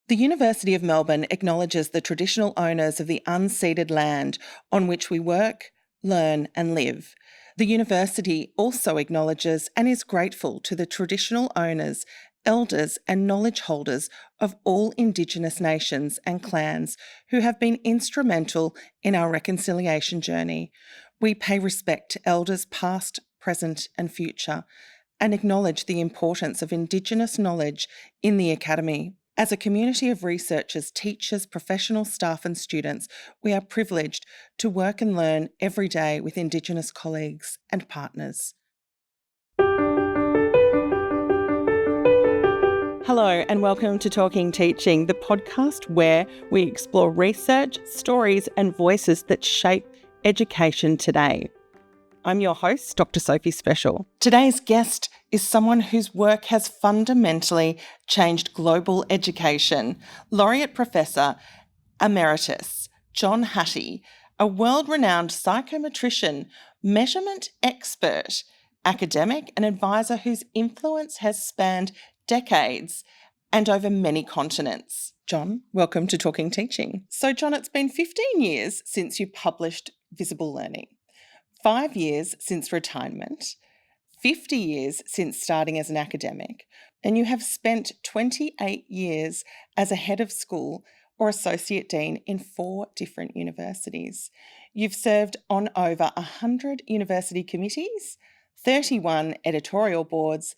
The University of Melbourne acknowledges the traditional owners of the unceded land on which we work, learn and live. The university also acknowledges and is grateful to the traditional owners, elders and knowledge holders of all Indigenous nations and clans who have been instrumental in our reconciliation journey. We pay respect to elders past, present and future and acknowledge the importance of Indigenous knowledge in the Academy. As a community of researchers, teachers, professional staff and students, we are privileged to work and learn every day with Indigenous colleagues and partners. Hello and welcome to Talking Teaching, the podcast where we explore research, stories and voices that shape education today. I'm your host, Dr Sophie Specjal. Today's guest is someone whose work has fundamentally changed global education. Laureate Professor Emeritus John Hattie, a world-renowned psychometrician, measurement expert, academic and advisor whose influence has spanned decades and over many continents. John, welcome to Talking Teaching. So John, it's been 15 years since you published Visible Learning. 5 years since retirement, 50 years since starting as an academic, and you have spent 28 years as a head of school or associate dean in 4 different universities. You've served on over 100 university committees, 31 editorial boards,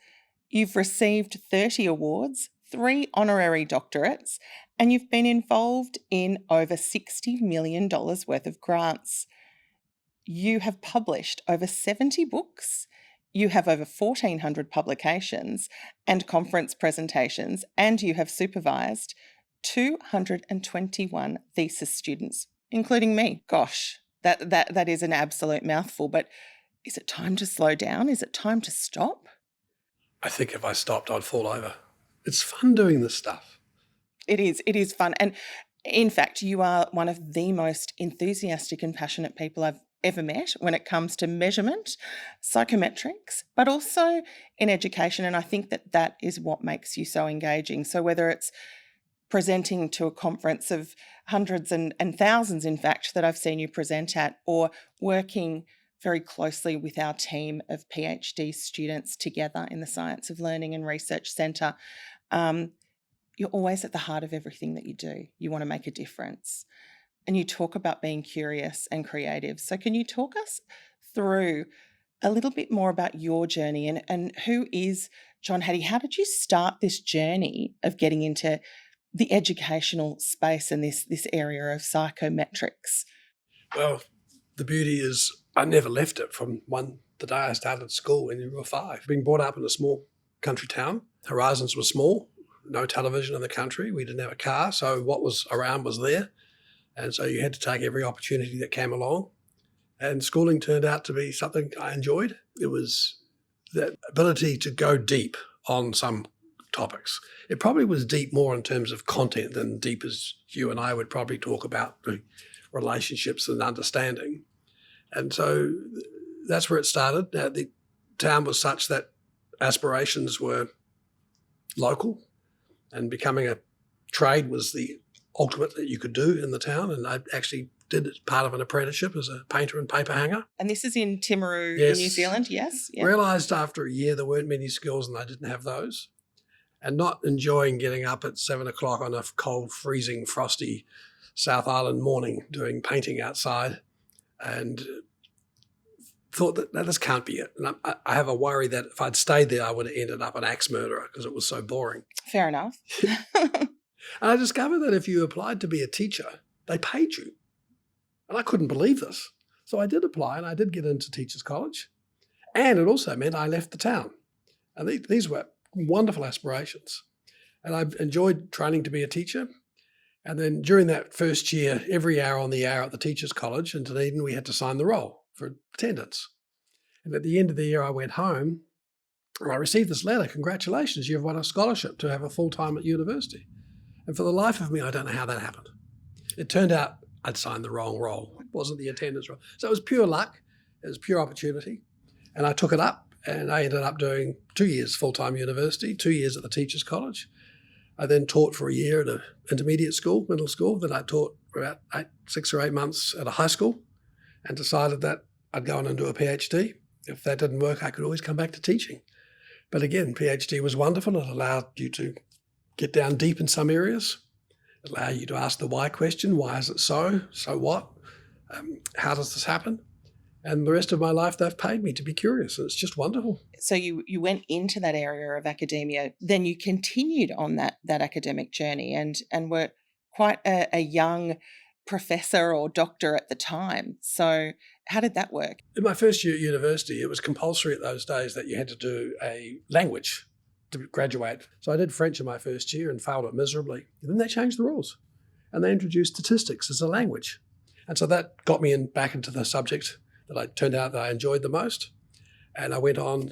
you've received 30 awards, 3 honorary doctorates, and you've been involved in over $60 million worth of grants. You have published over 70 books, you have over 1,400 publications and conference presentations, and you have supervised 221 thesis students, including me. Gosh, that is an absolute mouthful, but is it time to slow down? Is it time to stop? I think if I stopped, I'd fall over. It's fun doing this stuff. It is fun. And in fact, you are one of the most enthusiastic and passionate people I've ever met when it comes to measurement, psychometrics, but also in education. And I think that is what makes you so engaging. So whether it's presenting to a conference of hundreds and thousands, in fact, that I've seen you present at, or working very closely with our team of PhD students together in the Science of Learning and Research Centre, you're always at the heart of everything that you do. You want to make a difference. And you talk about being curious and creative. So can you talk us through a little bit more about your journey and who is John Hattie? How did you start this journey of getting into the educational space and this area of psychometrics? Well, the beauty is I never left it from the day I started school when you were 5. Being brought up in a small country town, horizons were small, no television in the country, we didn't have a car, so what was around was there. And so you had to take every opportunity that came along. And schooling turned out to be something I enjoyed. It was that ability to go deep on some topics. It probably was deep more in terms of content than deep as you and I would probably talk about relationships and understanding. And so that's where it started. Now, the town was such that aspirations were local and becoming a trade was the ultimate that you could do in the town, and I actually did it part of an apprenticeship as a painter and paper hanger. And this is in Timaru, Yes. in New Zealand, yes? Yep. Realised after a year there weren't many skills and I didn't have those, and not enjoying getting up at 7 o'clock on a cold, freezing, frosty South Island morning doing painting outside, and thought that this can't be it. And I have a worry that if I'd stayed there I would have ended up an axe murderer because it was so boring. Fair enough. And I discovered that if you applied to be a teacher, they paid you. And I couldn't believe this. So I did apply and I did get into Teachers College. And it also meant I left the town. And these were wonderful aspirations. And I enjoyed training to be a teacher. And then during that first year, every hour on the hour at the Teachers College in Dunedin, we had to sign the roll for attendance. And at the end of the year, I went home and I received this letter. Congratulations, you've won a scholarship to have a full-time at university. And for the life of me, I don't know how that happened. It turned out I'd signed the wrong role. It wasn't the attendance role. So it was pure luck. It was pure opportunity. And I took it up and I ended up doing 2 years full-time university, 2 years at the Teachers College. I then taught for a year at an intermediate school, middle school. Then I taught for about 6 or 8 months at a high school and decided that I'd go on and do a PhD. If that didn't work, I could always come back to teaching. But again, PhD was wonderful. It allowed you to get down deep in some areas. It allowed you to ask the why question. Why is it so? So what? How does this happen? And the rest of my life, they've paid me to be curious. And it's just wonderful. So you went into that area of academia, then you continued on that academic journey and were quite a young professor or doctor at the time. So how did that work? In my first year at university, it was compulsory at those days that you had to do a language to graduate. So I did French in my first year and failed it miserably. And then they changed the rules and they introduced statistics as a language. And so that got me back into the subject that I turned out that I enjoyed the most. And I went on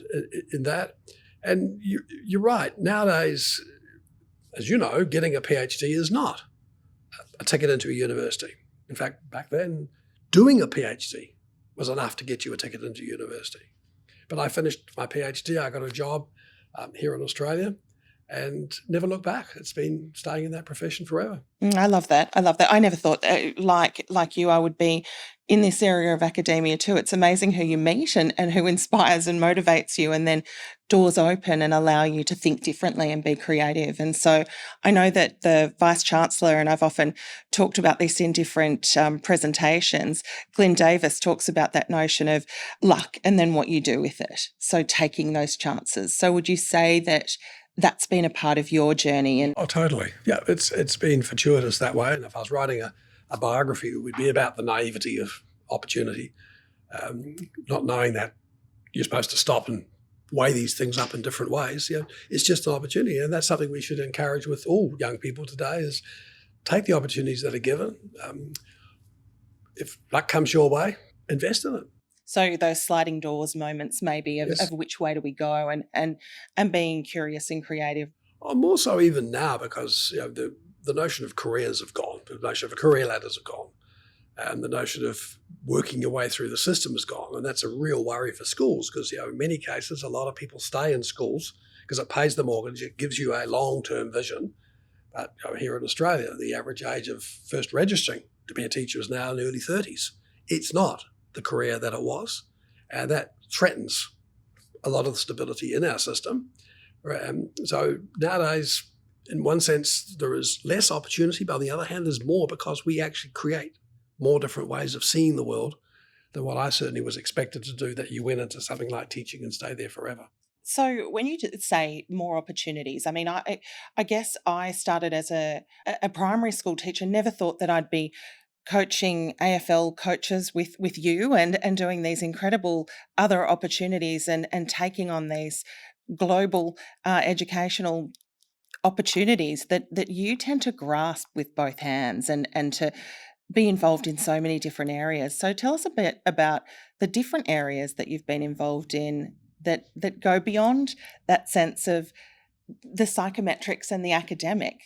in that. And you're right. Nowadays, as you know, getting a PhD is not a ticket into a university. In fact, back then, doing a PhD was enough to get you a ticket into university. But I finished my PhD. I got a job here in Australia and never looked back. It's been staying in that profession forever. I love that. I never thought, like you, I would be in this area of academia too. It's amazing who you meet and who inspires and motivates you, and then doors open and allow you to think differently and be creative. And so I know that the Vice-Chancellor, and I've often talked about this in different presentations, Glenn Davis talks about that notion of luck and then what you do with it. So taking those chances. So would you say that that's been a part of your journey? Oh, totally. Yeah, it's been fortuitous that way. And if I was writing a biography, it would be about the naivety of opportunity, not knowing that you're supposed to stop and weigh these things up in different ways. It's just an opportunity, and that's something we should encourage with all young people today: is take the opportunities that are given. If luck comes your way, invest in it. So those sliding doors moments maybe of, Yes. of which way do we go, and being curious and creative. Oh, more so even now, because the notion of careers have gone, the notion of career ladders have gone, and the notion of working your way through the system has gone. And that's a real worry for schools because in many cases, a lot of people stay in schools because it pays the mortgage, it gives you a long-term vision. But here in Australia, the average age of first registering to be a teacher is now in the early 30s. It's not the career that it was, and that threatens a lot of the stability in our system. So nowadays, in one sense, there is less opportunity, but on the other hand, there's more because we actually create more different ways of seeing the world than what I certainly was expected to do, that you went into something like teaching and stay there forever. So when you say more opportunities, I mean, I guess I started as a primary school teacher, never thought that I'd be coaching AFL coaches with you and doing these incredible other opportunities and taking on these global educational opportunities that you tend to grasp with both hands and to be involved in so many different areas. So tell us a bit about the different areas that you've been involved in that go beyond that sense of the psychometrics and the academic.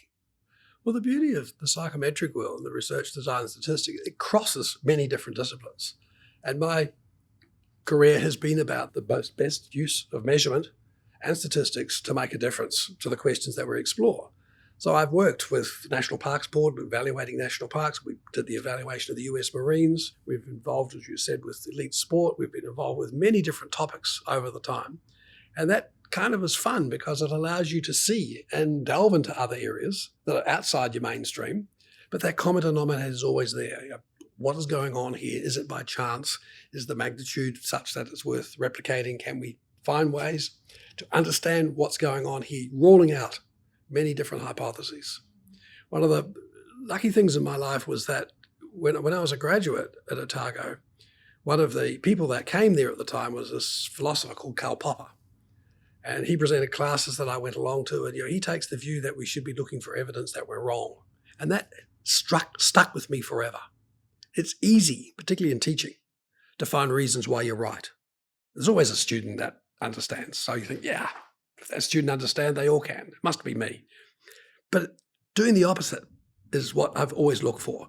Well, the beauty of the psychometric world, the research, design, and statistics, it crosses many different disciplines. And my career has been about the best use of measurement and statistics to make a difference to the questions that we explore. So I've worked with National Parks Board, evaluating national parks. We did the evaluation of the US Marines. We've been involved, as you said, with elite sport. We've been involved with many different topics over the time. And that kind of is fun because it allows you to see and delve into other areas that are outside your mainstream, but that common denominator is always there. What is going on here? Is it by chance? Is the magnitude such that it's worth replicating? Can we find ways to understand what's going on here, ruling out many different hypotheses? One of the lucky things in my life was that when I was a graduate at Otago, one of the people that came there at the time was this philosopher called Karl Popper. And he presented classes that I went along to, and he takes the view that we should be looking for evidence that we're wrong. And that stuck with me forever. It's easy, particularly in teaching, to find reasons why you're right. There's always a student that understands. So you think, yeah, if that student understands, they all can. It must be me. But doing the opposite is what I've always looked for.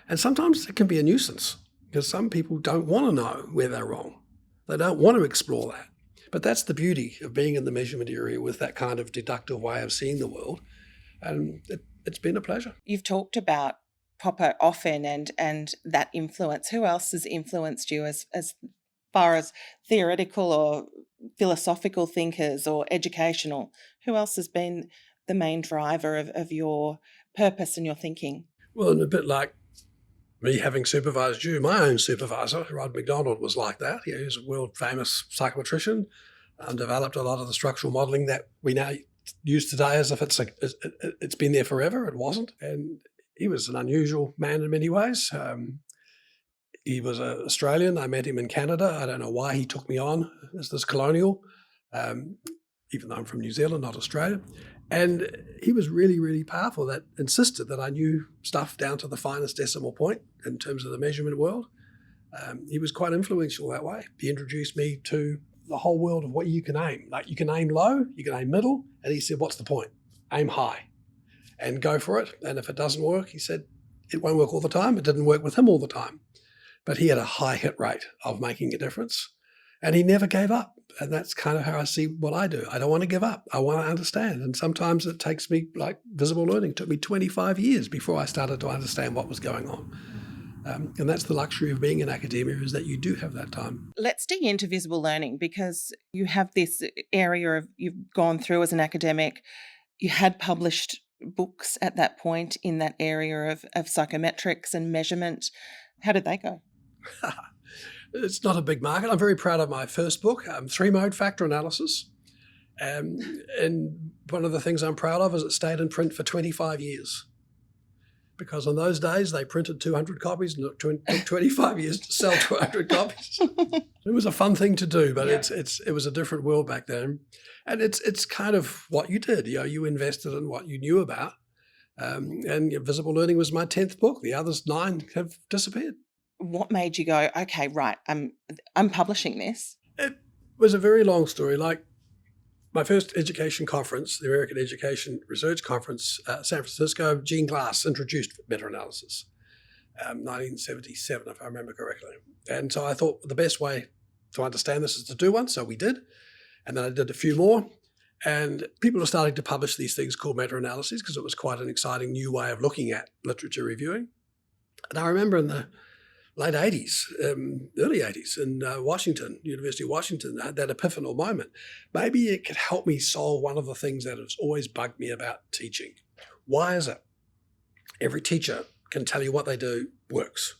And sometimes it can be a nuisance because some people don't want to know where they're wrong. They don't want to explore that. But that's the beauty of being in the measurement area with that kind of deductive way of seeing the world. And it's been a pleasure. You've talked about Popper often and that influence. Who else has influenced you as far as theoretical or philosophical thinkers or educational? Who else has been the main driver of your purpose and your thinking? Well, and a bit like me having supervised you, my own supervisor, Rod McDonald, was like that. He was a world-famous psychometrician and developed a lot of the structural modelling that we now use today as if it's been there forever. It wasn't. And he was an unusual man in many ways. He was an Australian. I met him in Canada. I don't know why he took me on as this colonial, even though I'm from New Zealand, not Australia. And he was really, really powerful, that insisted that I knew stuff down to the finest decimal point in terms of the measurement world. He was quite influential that way. He introduced me to the whole world of what you can aim. Like, you can aim low, you can aim middle, and he said, what's the point? Aim high and go for it. And if it doesn't work, he said, it won't work all the time. It didn't work with him all the time. But he had a high hit rate of making a difference. And he never gave up. And that's kind of how I see what I do. I don't want to give up. I want to understand. And sometimes it takes me, like visible learning, it took me 25 years before I started to understand what was going on. And that's the luxury of being in academia, is that you do have that time. Let's dig into visible learning, because you have this area of, you've gone through as an academic, you had published books at that point in that area of psychometrics and measurement. How did they go? It's not a big market. I'm very proud of my first book, three-mode factor analysis. And one of the things I'm proud of is it stayed in print for 25 years. Because in those days, they printed 200 copies and it took 25 years to sell 200 copies. It was a fun thing to do, but it was a different world back then. And it's kind of what you did. You invested in what you knew about. And visible learning was my 10th book. The others 9 have disappeared. What made you go, okay, right, I'm publishing this? It was a very long story. Like my first education conference, the American Education Research Conference, San Francisco, Gene Glass introduced meta-analysis, 1977, if I remember correctly. And so I thought the best way to understand this is to do one, so we did. And then I did a few more. And people are starting to publish these things called meta-analyses because it was quite an exciting new way of looking at literature reviewing. And I remember in the late 80s, early 80s in Washington, University of Washington, I had that epiphanal moment. Maybe it could help me solve one of the things that has always bugged me about teaching. Why is it every teacher can tell you what they do works?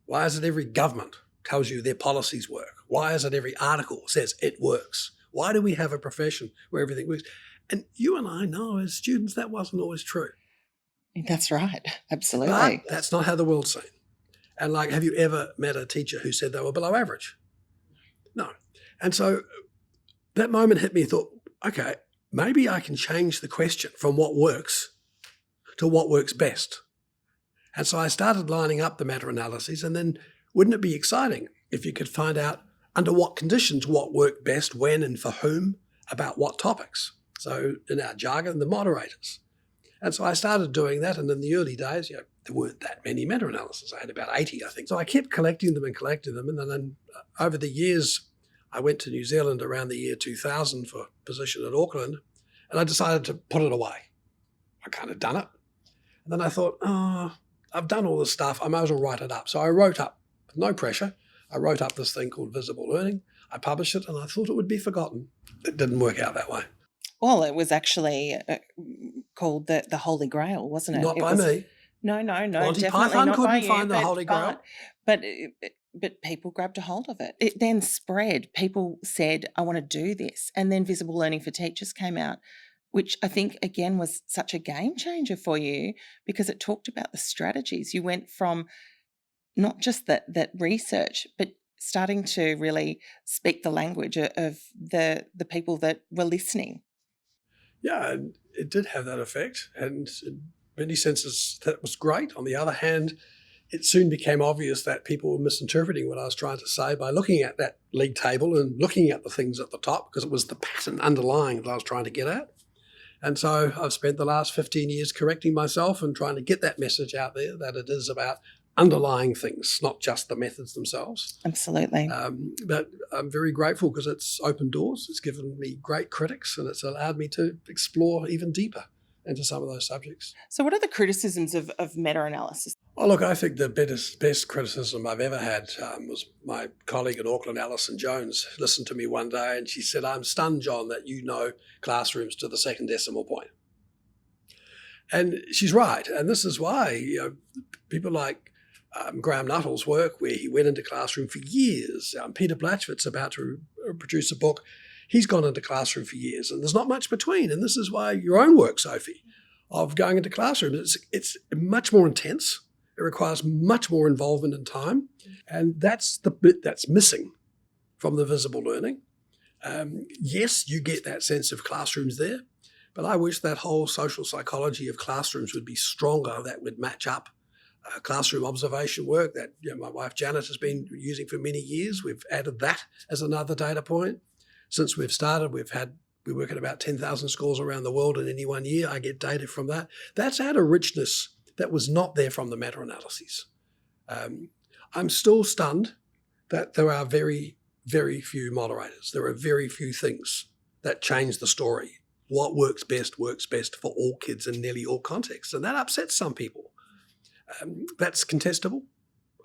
Why is it every government tells you their policies work? Why is it every article says it works? Why do we have a profession where everything works? And you and I know as students that wasn't always true. That's right, absolutely. But that's not how the world's seen. And like, have you ever met a teacher who said they were below average? No. And so that moment hit me, thought, okay, maybe I can change the question from what works to what works best. And so I started lining up the meta-analyses, and then wouldn't it be exciting if you could find out under what conditions what worked best, when and for whom, about what topics? So in our jargon, the moderators. And so I started doing that, and in the early days, there weren't that many meta-analyses. I had about 80, I think. So I kept collecting them, and then over the years, I went to New Zealand around the year 2000 for a position at Auckland, and I decided to put it away. I kind of done it. And then I thought, I've done all this stuff, I might as well write it up. So I wrote up, with no pressure, I wrote up this thing called Visible Learning. I published it, and I thought it would be forgotten. It didn't work out that way. Well, it was actually called the Holy Grail, wasn't it? Not by me. No, Monty definitely Python not by couldn't you. find the Holy Grail. But people grabbed a hold of it. It then spread. People said, I want to do this. And then Visible Learning for Teachers came out, which I think, again, was such a game changer for you because it talked about the strategies. You went from not just that research, but starting to really speak the language of the people that were listening. Yeah, it did have that effect. And in many senses, that was great. On the other hand, it soon became obvious that people were misinterpreting what I was trying to say by looking at that league table and looking at the things at the top, because it was the pattern underlying that I was trying to get at. And so I've spent the last 15 years correcting myself and trying to get that message out there that it is about underlying things, not just the methods themselves. Absolutely. But I'm very grateful because it's opened doors. It's given me great critics, and it's allowed me to explore even deeper into some of those subjects. So what are the criticisms of meta-analysis? Well, look, I think the best criticism I've ever had was my colleague in Auckland, Alison Jones, listened to me one day and she said, "I'm stunned, John, that you know classrooms to the second decimal point." And she's right. And this is why people like Graham Nuttall's work, where he went into classroom for years. Peter Blatchford's about to produce a book. He's gone into classroom for years, and there's not much between. And this is why your own work, Sophie, of going into classrooms, it's much more intense. It requires much more involvement and time. And that's the bit that's missing from the visible learning. Yes, you get that sense of classrooms there, but I wish that whole social psychology of classrooms would be stronger, that would match up classroom observation work that my wife Janet has been using for many years. We've added that as another data point. Since we've started, we work at about 10,000 schools around the world in any one year. I get data from that. That's had a richness that was not there from the meta-analyses. I'm still stunned that there are very, very few moderators. There are very few things that change the story. What works best for all kids in nearly all contexts. And that upsets some people. That's contestable.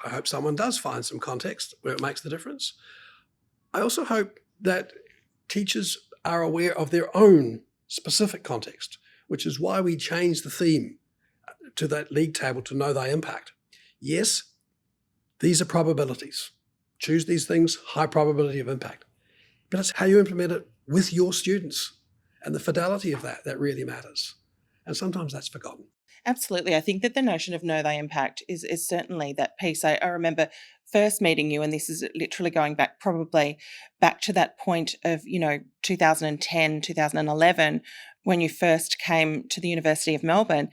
I hope someone does find some context where it makes the difference. I also hope that teachers are aware of their own specific context, which is why we changed the theme to that league table to know thy impact. Yes, these are probabilities. Choose these things, high probability of impact. But it's how you implement it with your students and the fidelity of that really matters. And sometimes that's forgotten. Absolutely. I think that the notion of know thy impact is certainly that piece. I remember first meeting you, and this is literally going back probably back to that point of, 2010, 2011, when you first came to the University of Melbourne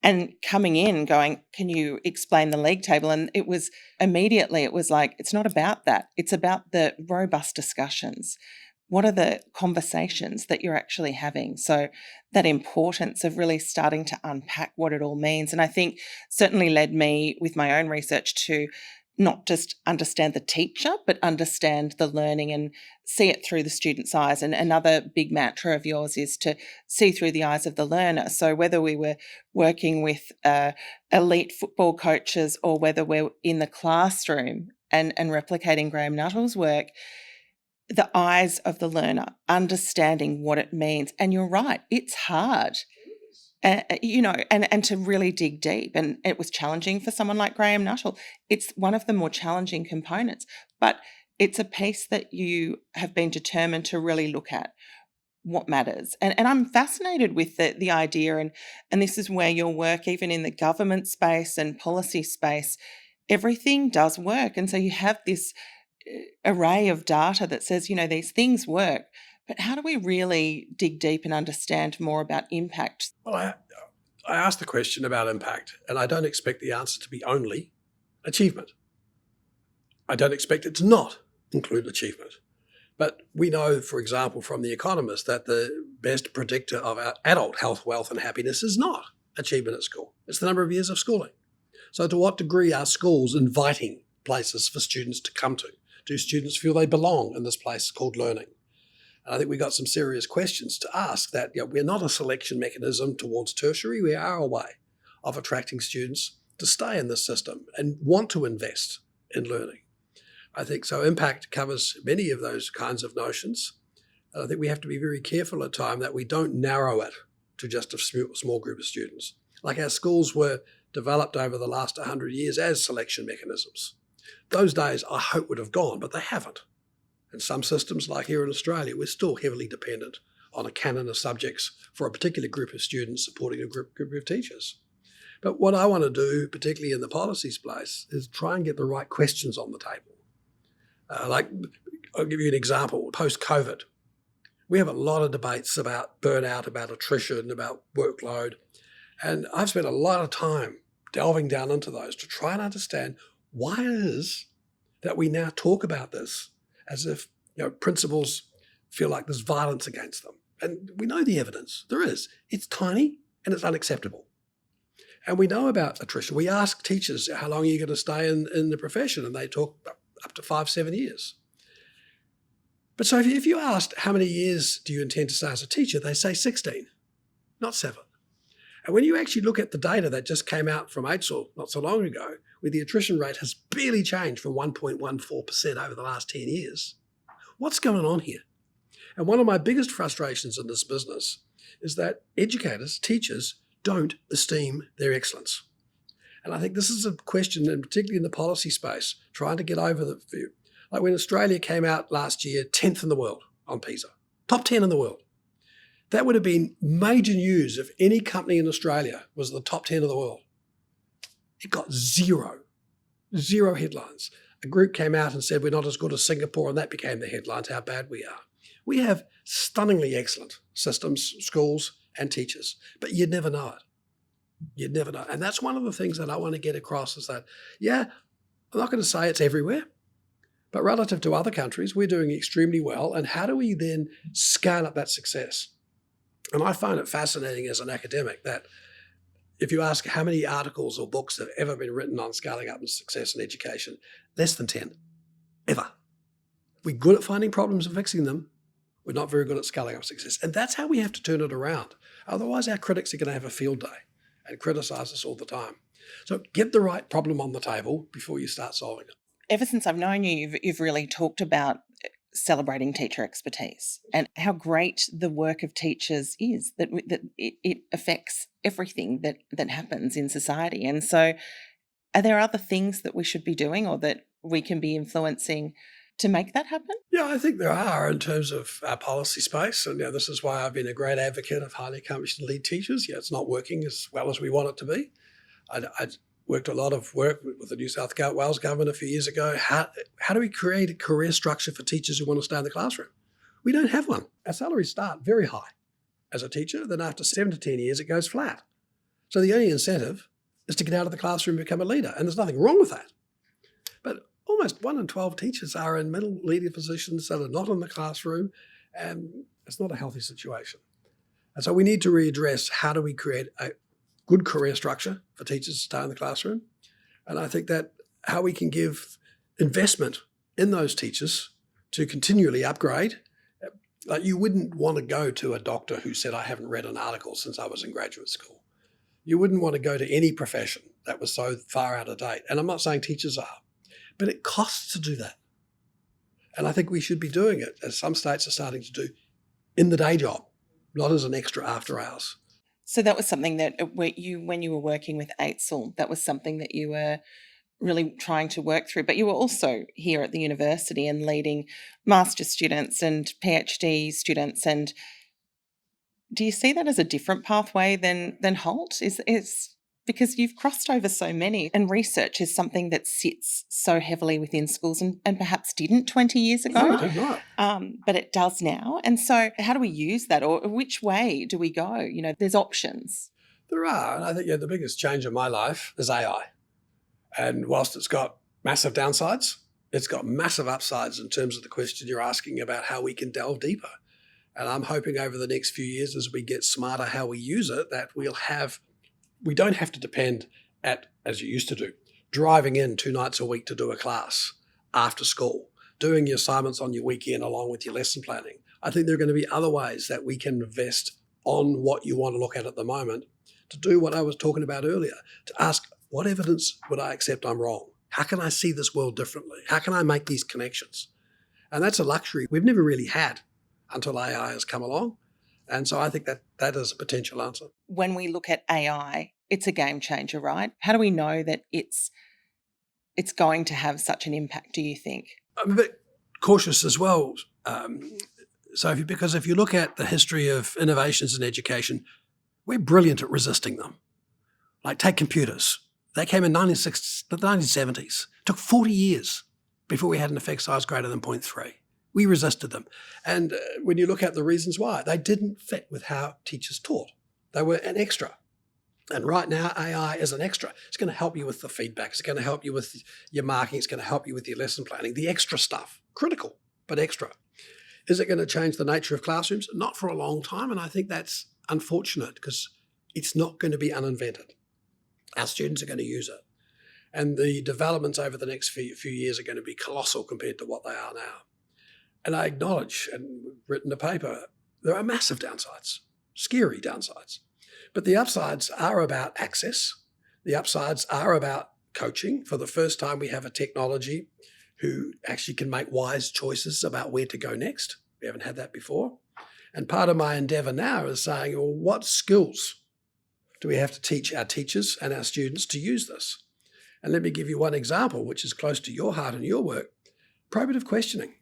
and coming in going, can you explain the league table? And it was like, it's not about that. It's about the robust discussions. What are the conversations that you're actually having? So that importance of really starting to unpack what it all means. And I think certainly led me with my own research to not just understand the teacher, but understand the learning and see it through the student's eyes. And another big mantra of yours is to see through the eyes of the learner. So whether we were working with elite football coaches or whether we're in the classroom and replicating Graham Nuttall's work, the eyes of the learner, understanding what it means. And you're right, it's hard, and to really dig deep. And it was challenging for someone like Graham Nuttall. It's one of the more challenging components, but it's a piece that you have been determined to really look at what matters. And I'm fascinated with the idea, and this is where your work, even in the government space and policy space, everything does work. And so you have this array of data that says, these things work, but how do we really dig deep and understand more about impact? Well, I asked the question about impact, and I don't expect the answer to be only achievement. I don't expect it to not include achievement. But we know, for example, from The Economist, that the best predictor of our adult health, wealth, and happiness is not achievement at school. It's the number of years of schooling. So to what degree are schools inviting places for students to come to? Do students feel they belong in this place called learning? And I think we've got some serious questions to ask that we're not a selection mechanism towards tertiary. We are a way of attracting students to stay in this system and want to invest in learning. I think so. Impact covers many of those kinds of notions. And I think we have to be very careful at times that we don't narrow it to just a small group of students. Like our schools were developed over the last 100 years as selection mechanisms. Those days, I hope, would have gone, but they haven't. In some systems, like here in Australia, we're still heavily dependent on a canon of subjects for a particular group of students supporting a group of teachers. But what I want to do, particularly in the policy space, is try and get the right questions on the table. I'll give you an example. Post-COVID, we have a lot of debates about burnout, about attrition, about workload. And I've spent a lot of time delving down into those to try and understand why it is that we now talk about this as if principals feel like there's violence against them. And we know the evidence. There is. It's tiny and it's unacceptable. And we know about attrition. We ask teachers, how long are you going to stay in the profession? And they talk up to 5-7 years. But so if you asked how many years do you intend to stay as a teacher, they say 16, not 7. And when you actually look at the data that just came out from HSL not so long ago, where the attrition rate has barely changed from 1.14% over the last 10 years, what's going on here? And one of my biggest frustrations in this business is that educators, teachers, don't esteem their excellence. And I think this is a question, and particularly in the policy space, trying to get over the view. Like when Australia came out last year, 10th in the world on PISA, top 10 in the world. That would have been major news if any company in Australia was the top 10 of the world. It got zero headlines. A group came out and said we're not as good as Singapore, and that became the headlines, how bad we are. We have stunningly excellent systems, schools, and teachers, but you'd never know it. You'd never know. And that's one of the things that I want to get across is that, yeah, I'm not going to say it's everywhere, but relative to other countries, we're doing extremely well. And how do we then scale up that success? And I find it fascinating as an academic that if you ask how many articles or books have ever been written on scaling up and success in education, less than 10, ever. We're good at finding problems and fixing them. We're not very good at scaling up success. And that's how we have to turn it around. Otherwise, our critics are going to have a field day and criticize us all the time. So get the right problem on the table before you start solving it. Ever since I've known you, you've really talked about celebrating teacher expertise and how great the work of teachers is, that it affects everything that happens in society. And so are there other things that we should be doing or that we can be influencing to make that happen? Yeah, I think there are in terms of our policy space. And this is why I've been a great advocate of highly accomplished and lead teachers. Yeah, it's not working as well as we want it to be. I worked a lot of work with the New South Wales government a few years ago. How do we create a career structure for teachers who want to stay in the classroom? We don't have one. Our salaries start very high as a teacher. Then after 7 to 10 years, it goes flat. So the only incentive is to get out of the classroom and become a leader. And there's nothing wrong with that. But almost 1 in 12 teachers are in middle leader positions that are not in the classroom. And it's not a healthy situation. And so we need to readdress how do we create a good career structure for teachers to stay in the classroom. And I think that how we can give investment in those teachers to continually upgrade. Like you wouldn't want to go to a doctor who said, I haven't read an article since I was in graduate school. You wouldn't want to go to any profession that was so far out of date. And I'm not saying teachers are, but it costs to do that. And I think we should be doing it, as some states are starting to do, in the day job, not as an extra after hours. So that was something that when you were working with HSL, that was something that you were really trying to work through. But you were also here at the university and leading master's students and PhD students. And do you see that as a different pathway than Holt? Is because you've crossed over so many, and research is something that sits so heavily within schools and perhaps didn't 20 years ago. No, it did not. But it does now. And so how do we use that, or which way do we go? There's options. There are. And I think the biggest change in my life is AI. And whilst it's got massive downsides, it's got massive upsides in terms of the question you're asking about how we can delve deeper. And I'm hoping over the next few years, as we get smarter how we use it, that we don't have to depend at, as you used to do, driving in 2 nights a week to do a class after school, doing your assignments on your weekend along with your lesson planning. I think there are going to be other ways that we can invest on what you want to look at the moment to do what I was talking about earlier, to ask, what evidence would I accept I'm wrong? How can I see this world differently? How can I make these connections? And that's a luxury we've never really had until AI has come along. And so I think that is a potential answer. When we look at AI, it's a game changer, right? How do we know that it's going to have such an impact, do you think? I'm a bit cautious as well, Sophie, because if you look at the history of innovations in education, we're brilliant at resisting them. Like take computers. They came in the 1970s. It took 40 years before we had an effect size greater than 0.3. We resisted them. And when you look at the reasons why, they didn't fit with how teachers taught. They were an extra. And right now, AI is an extra. It's going to help you with the feedback. It's going to help you with your marking. It's going to help you with your lesson planning. The extra stuff, critical, but extra. Is it going to change the nature of classrooms? Not for a long time. And I think that's unfortunate because it's not going to be uninvented. Our students are going to use it. And the developments over the next few years are going to be colossal compared to what they are now. And I acknowledge, and written a paper, there are massive downsides, scary downsides. But the upsides are about access. The upsides are about coaching. For the first time, we have a technology who actually can make wise choices about where to go next. We haven't had that before. And part of my endeavour now is saying, well, what skills do we have to teach our teachers and our students to use this? And let me give you one example, which is close to your heart and your work: probative questioning.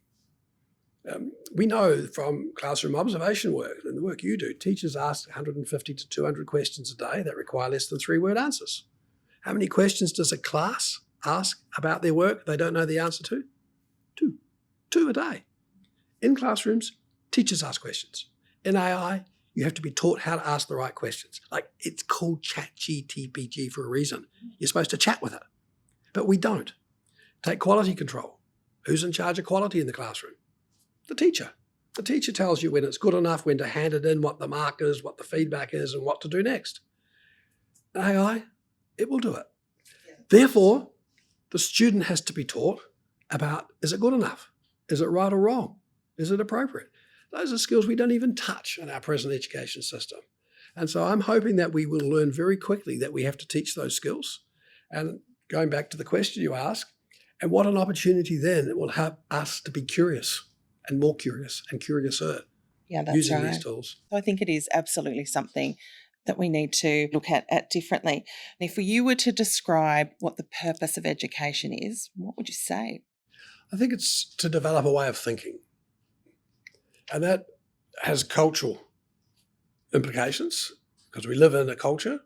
We know from classroom observation work and the work you do, teachers ask 150 to 200 questions a day that require less than 3-word answers. How many questions does a class ask about their work they don't know the answer to? 2. 2 a day. In classrooms, teachers ask questions. In AI, you have to be taught how to ask the right questions. Like, it's called ChatGPT for a reason. You're supposed to chat with it. But we don't. Take quality control. Who's in charge of quality in the classroom? The teacher. The teacher tells you when it's good enough, when to hand it in, what the mark is, what the feedback is, and what to do next. AI, it will do it. Yeah. Therefore, the student has to be taught about, is it good enough? Is it right or wrong? Is it appropriate? Those are skills we don't even touch in our present education system. And so I'm hoping that we will learn very quickly that we have to teach those skills. And going back to the question you asked, and what an opportunity then it will have us to be curious and more curious and curiouser using these tools. I think it is absolutely something that we need to look at differently. And if you were to describe what the purpose of education is, what would you say? I think it's to develop a way of thinking. And that has cultural implications because we live in a culture,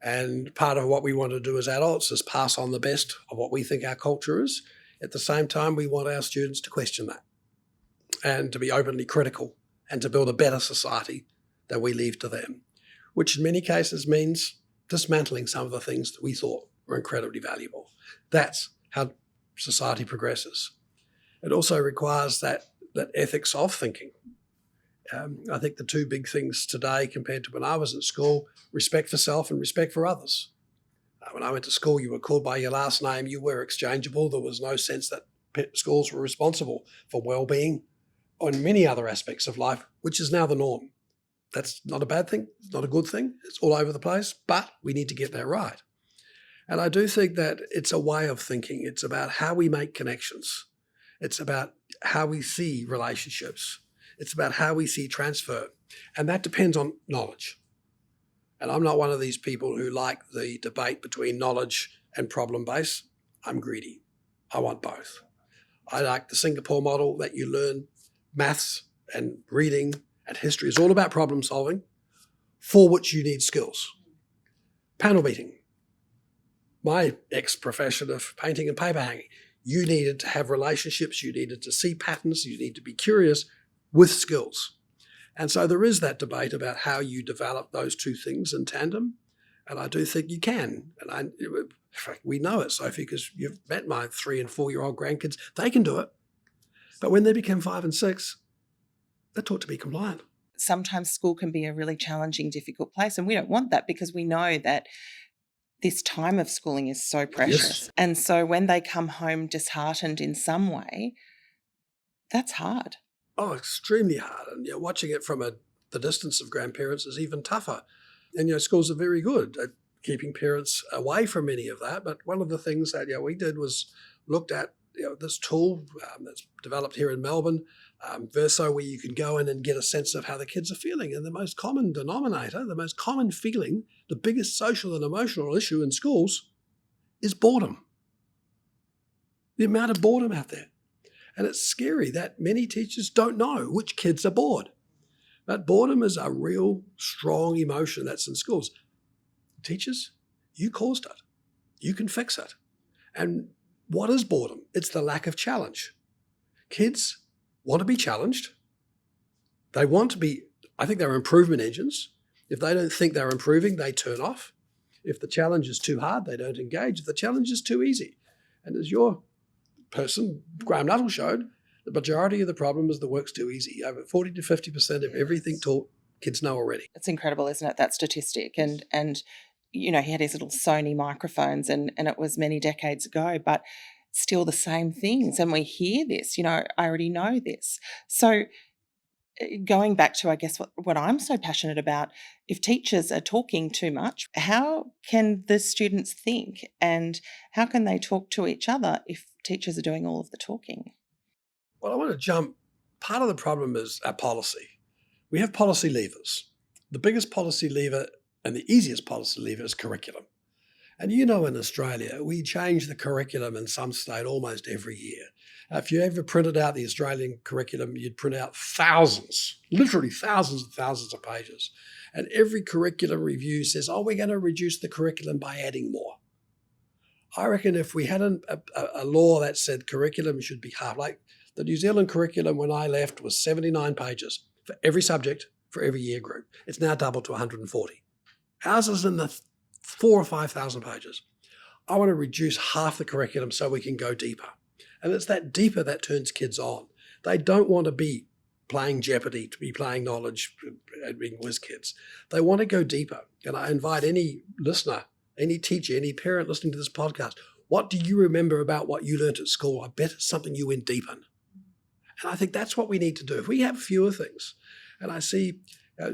and part of what we want to do as adults is pass on the best of what we think our culture is. At the same time, we want our students to question that and to be openly critical and to build a better society that we leave to them, which in many cases means dismantling some of the things that we thought were incredibly valuable. That's how society progresses. It also requires that ethics of thinking. I think the two big things today compared to when I was at school, respect for self and respect for others. When I went to school, you were called by your last name, you were exchangeable. There was no sense that schools were responsible for well-being on many other aspects of life, which is now the norm. That's not a bad thing. It's not a good thing. It's all over the place, but we need to get that right. And I do think that it's a way of thinking. It's about how we make connections. It's about how we see relationships. It's about how we see transfer. And that depends on knowledge. And I'm not one of these people who like the debate between knowledge and problem base. I'm greedy. I want both. I like the Singapore model that you learn maths and reading and history is all about problem solving, for which you need skills. Panel beating. My ex-profession of painting and paper hanging, you needed to have relationships, you needed to see patterns, you need to be curious with skills. And so there is that debate about how you develop those two things in tandem. And I do think you can. And in fact, we know it, Sophie, because you've met my 3- and 4-year-old grandkids. They can do it. But when they become 5 and 6, they're taught to be compliant. Sometimes school can be a really challenging, difficult place. And we don't want that because we know that this time of schooling is so precious. Yes. And so when they come home disheartened in some way, that's hard. Oh, extremely hard. And watching it from the distance of grandparents is even tougher. And schools are very good at keeping parents away from any of that. But one of the things that we did was looked at this tool that's developed here in Melbourne, Verso, where you can go in and get a sense of how the kids are feeling. And the most common denominator, the most common feeling, the biggest social and emotional issue in schools is boredom. The amount of boredom out there. And it's scary that many teachers don't know which kids are bored. But boredom is a real strong emotion that's in schools. Teachers, you caused it. You can fix it. And what is boredom? It's the lack of challenge. Kids want to be challenged. They want to be, I think they're improvement engines. If they don't think they're improving, they turn off. If the challenge is too hard, they don't engage. If the challenge is too easy. And as your person, Graham Nuttall, showed, the majority of the problem is the work's too easy. Over 40 to 50% of everything taught, kids know already. It's incredible, isn't it, that statistic? And he had his little Sony microphones and it was many decades ago, but still the same things. And we hear this, I already know this. So going back to, I guess, what I'm so passionate about, if teachers are talking too much, how can the students think, and how can they talk to each other if teachers are doing all of the talking? Well, I want to jump. Part of the problem is our policy. We have policy levers. The biggest policy lever and the easiest policy lever is curriculum. And in Australia, we change the curriculum in some state almost every year. If you ever printed out the Australian curriculum, you'd print out thousands, literally thousands and thousands of pages. And every curriculum review says, oh, we're going to reduce the curriculum by adding more. I reckon if we had a law that said curriculum should be half, like the New Zealand curriculum when I left was 79 pages for every subject, for every year group. It's now doubled to 140. Ours is in the 4,000 or 5,000 pages. I want to reduce half the curriculum so we can go deeper. And it's that deeper that turns kids on. They don't want to be playing Jeopardy, to be playing knowledge and being whiz kids. They want to go deeper. And I invite any listener, any teacher, any parent listening to this podcast, what do you remember about what you learned at school? I bet it's something you went deep in. And I think that's what we need to do. If we have fewer things, and I see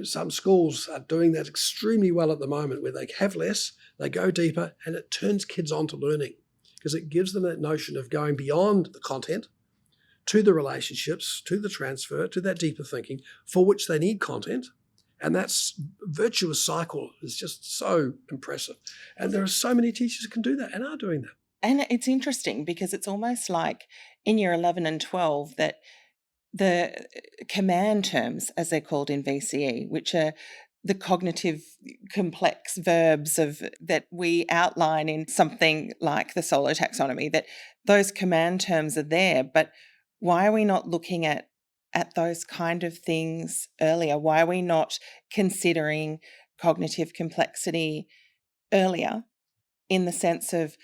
some schools are doing that extremely well at the moment, where they have less, they go deeper, and it turns kids on to learning, because it gives them that notion of going beyond the content to the relationships, to the transfer, to that deeper thinking for which they need content. And that's virtuous cycle is just so impressive. And there are so many teachers who can do that and are doing that. And it's interesting because it's almost like in year 11 and 12 that the command terms, as they're called in VCE, which are the cognitive complex verbs that we outline in something like the Solo taxonomy, that those command terms are there. But why are we not looking at those kind of things earlier? Why are we not considering cognitive complexity earlier, in the sense of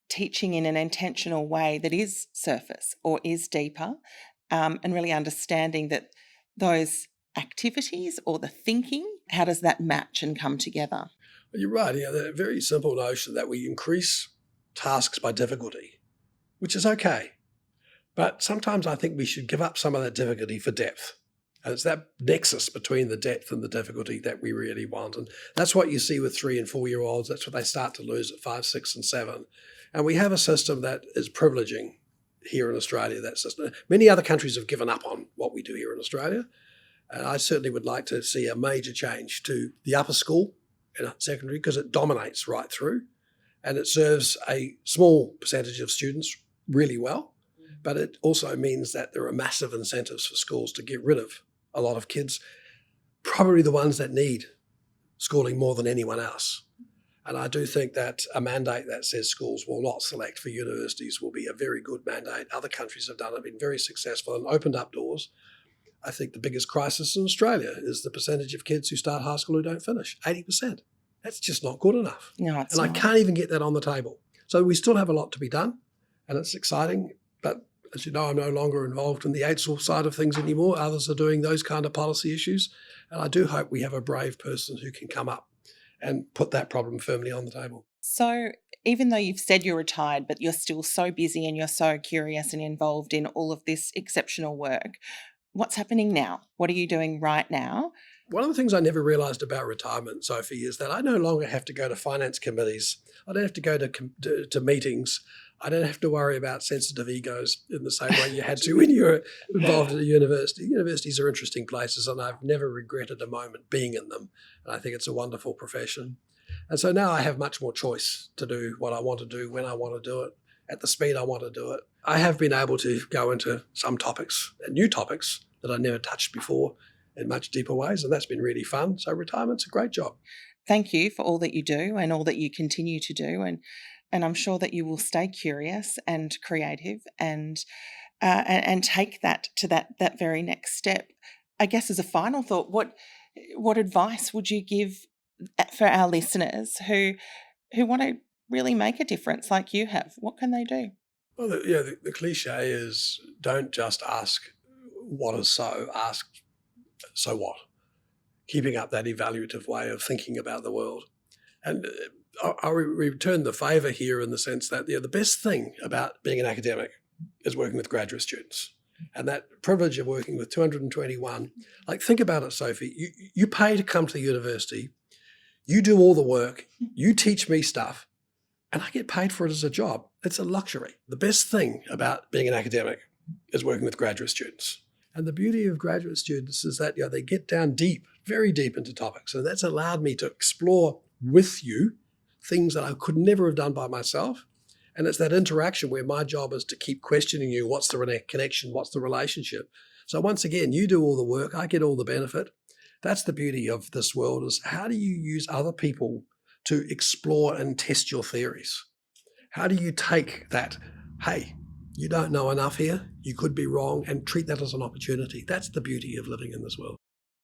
teaching in an intentional way that is surface or is deeper, and really understanding that those activities or the thinking, how does that match and come together? Well, you're right. The very simple notion that we increase tasks by difficulty, which is okay. But sometimes I think we should give up some of that difficulty for depth. And it's that nexus between the depth and the difficulty that we really want. And that's what you see with 3 and 4 year olds. That's what they start to lose at 5, 6, and 7. And we have a system that is privileging here in Australia, that system. Many other countries have given up on what we do here in Australia. And I certainly would like to see a major change to the upper school and secondary, because it dominates right through and it serves a small percentage of students really well. But it also means that there are massive incentives for schools to get rid of a lot of kids, probably the ones that need schooling more than anyone else. And I do think that a mandate that says schools will not select for universities will be a very good mandate. Other countries have done it, been very successful and opened up doors. I think the biggest crisis in Australia is the percentage of kids who start high school who don't finish, 80%. That's just not good enough. No, it's not. not. I can't even get that on the table. So we still have a lot to be done, and it's exciting. But as you know, I'm no longer involved in the AIDSL side of things anymore. Others are doing those kind of policy issues. And I do hope we have a brave person who can come up and put that problem firmly on the table. So even though you've said you're retired, but you're still so busy and you're so curious and involved in all of this exceptional work, what's happening now? What are you doing right now? One of the things I never realised about retirement, Sophie, is that I no longer have to go to finance committees. I don't have to go to meetings. I don't have to worry about sensitive egos in the same way you had to when you were involved at a university. Universities are interesting places, and I've never regretted a moment being in them. And I think it's a wonderful profession. And so now I have much more choice to do what I want to do, when I want to do it, at the speed I want to do it. I have been able to go into some topics, new topics that I never touched before, in much deeper ways, and that's been really fun. So retirement's a great job. Thank you for all that you do and all that you continue to do, and I'm sure that you will stay curious and creative and take that to that very next step. I guess as a final thought, what advice would you give for our listeners who want to really make a difference like you have? What can they do? Well, the cliche is don't just ask what is so, ask so what? Keeping up that evaluative way of thinking about the world. And I'll return the favour here in the sense that the best thing about being an academic is working with graduate students. And that privilege of working with 221, like think about it, Sophie, you pay to come to the university, you do all the work, you teach me stuff, and I get paid for it as a job. It's a luxury. The best thing about being an academic is working with graduate students. And the beauty of graduate students is that they get down deep, very deep into topics. And that's allowed me to explore with you things that I could never have done by myself. And it's that interaction where my job is to keep questioning you. What's the connection? What's the relationship? So once again, you do all the work. I get all the benefit. That's the beauty of this world, is how do you use other people to explore and test your theories? How do you take that, hey, you don't know enough here, you could be wrong, and treat that as an opportunity? That's the beauty of living in this world.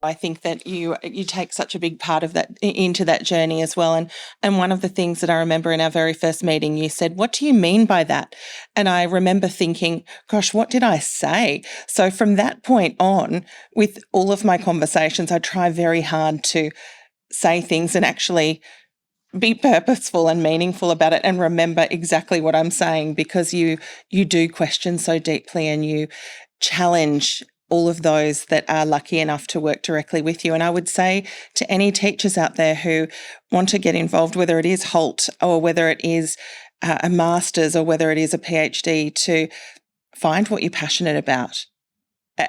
I think that you take such a big part of that into that journey as well. And one of the things that I remember in our very first meeting, you said, "What do you mean by that?" And I remember thinking, gosh, what did I say? So from that point on, with all of my conversations, I try very hard to say things and actually be purposeful and meaningful about it and remember exactly what I'm saying, because you do question so deeply and you challenge all of those that are lucky enough to work directly with you. And I would say to any teachers out there who want to get involved, whether it is HALT or whether it is a master's or whether it is a PhD, to find what you're passionate about.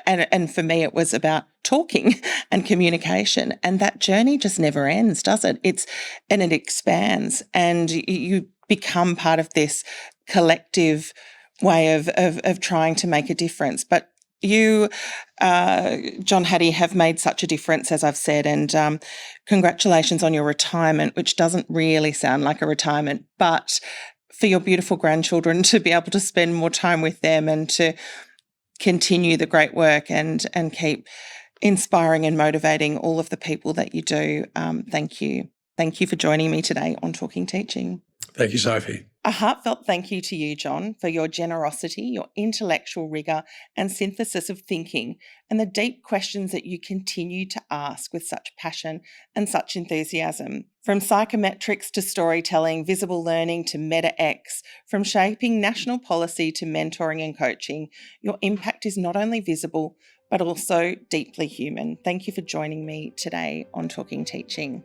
And for me, it was about talking and communication. And that journey just never ends, does it? It expands, and you become part of this collective way of trying to make a difference. But you, John Hattie, have made such a difference, as I've said, and congratulations on your retirement, which doesn't really sound like a retirement, but for your beautiful grandchildren to be able to spend more time with them and to continue the great work and keep inspiring and motivating all of the people that you do. Thank you. Thank you for joining me today on Talking Teaching. Thank you, Sophie. A heartfelt thank you to you, John, for your generosity, your intellectual rigour and synthesis of thinking, and the deep questions that you continue to ask with such passion and such enthusiasm. From psychometrics to storytelling, visible learning to MetaX, from shaping national policy to mentoring and coaching, your impact is not only visible, but also deeply human. Thank you for joining me today on Talking Teaching.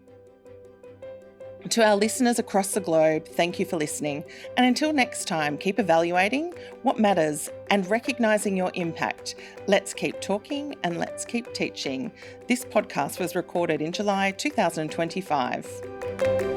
To our listeners across the globe, thank you for listening. And until next time, keep evaluating what matters and recognising your impact. Let's keep talking and let's keep teaching. This podcast was recorded in July 2025.